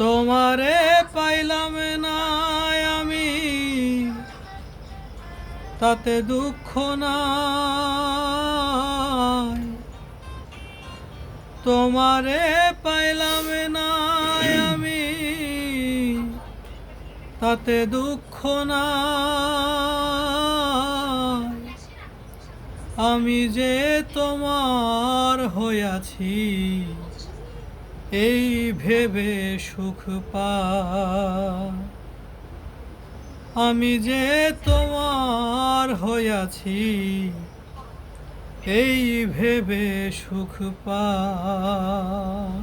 তোমারে পাইলাম না আমি, তাতে দুঃখ নাই। তোমারে পাইলাম না আমি, তাতে দুঃখ নাই। আমি যে তোমার হইয়াছি, এই ভেবে সুখ পাই। আমি যে তোমার হইয়াছি, এই ভেবে সুখ পাই।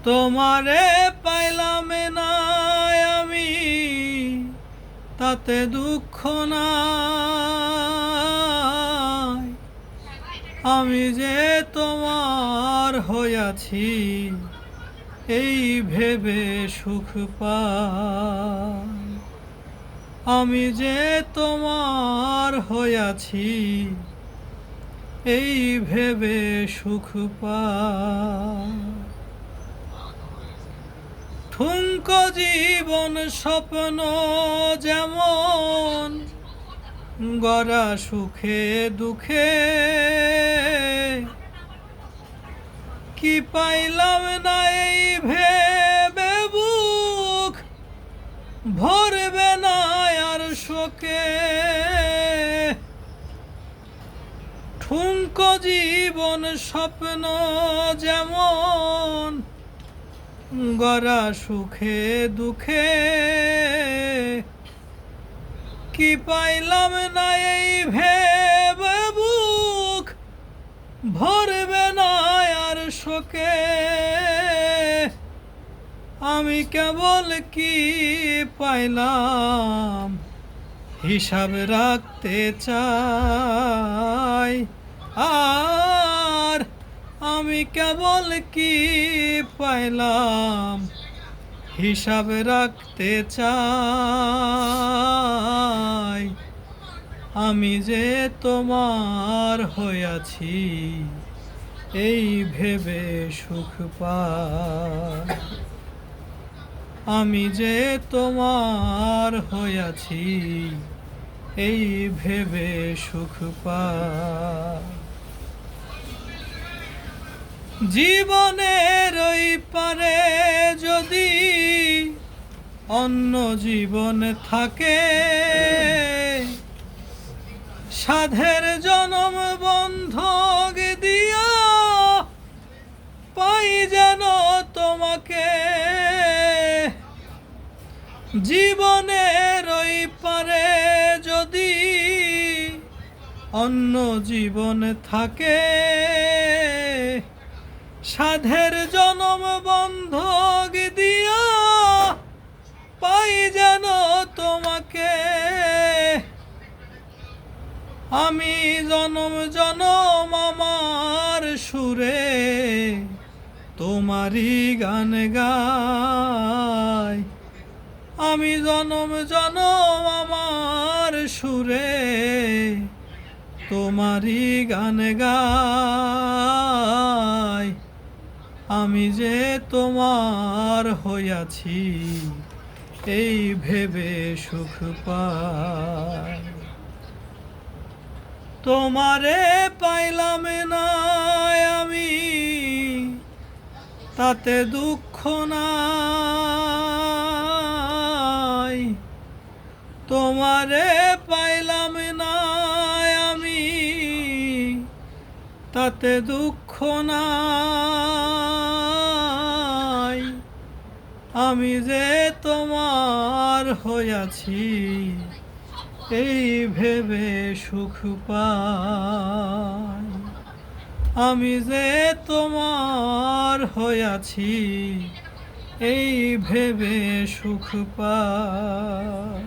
তোমারে পাইলাম না আমি, তাতে দুঃখ নাই। আমি যে তোমার হইয়াছি, এই ভেবে সুখ পাই। আমি যে তোমার হইয়াছি, এই ভেবে সুখ পাই। ঠুনকো জীবন স্বপ্ন যেমন, গড়া সুখে দুঃখে, কি পাইলাম না এই ভেবে বুক ভরবে না আর শোকে। ঠুনকো জীবন স্বপ্ন যেমন, গড়া সুখে দুঃখে, কি পাইলাম না এই ভেবে বুক ভরবে না আর শোকে। আমি কেবল কি পাইলাম হিসাব রাখতে চাই, আর আমি কেবল কি পাইলাম হিসাব রাখতে চাই। আমি যে তোমার হইয়াছি, এই ভেবে সুখ পাই। আমি যে তোমার হইয়াছি, এই ভেবে সুখ পাই। জীবনের ওই পারে যদি অন্য জীবন থাকে, সাধের জনম বন্ধক দিয়া পাই যেন তোমাকে। জীবনের ওই পারে যদি অন্য জীবন থাকে, সাধের জনম বন্ধক দিয়া পাই যেন তোমাকে। আমি জনম জনম আমার সুরে তোমারই গান গাই। আমি জনম জনম আমার সুরে তোমারই গান গাই। আমি যে তোমার হইয়াছি, এই ভেবে সুখ পাই। তোমারে পাইলাম না আমি, তাতে দুঃখ নাই। তোমারে পাইলাম না আমি, তাতে দুঃখ নাই। আমি যে তোমার হইয়াছি, এই ভেবে সুখ পাই। আমি যে তোমার হইয়াছি, এই ভেবে সুখ পাই।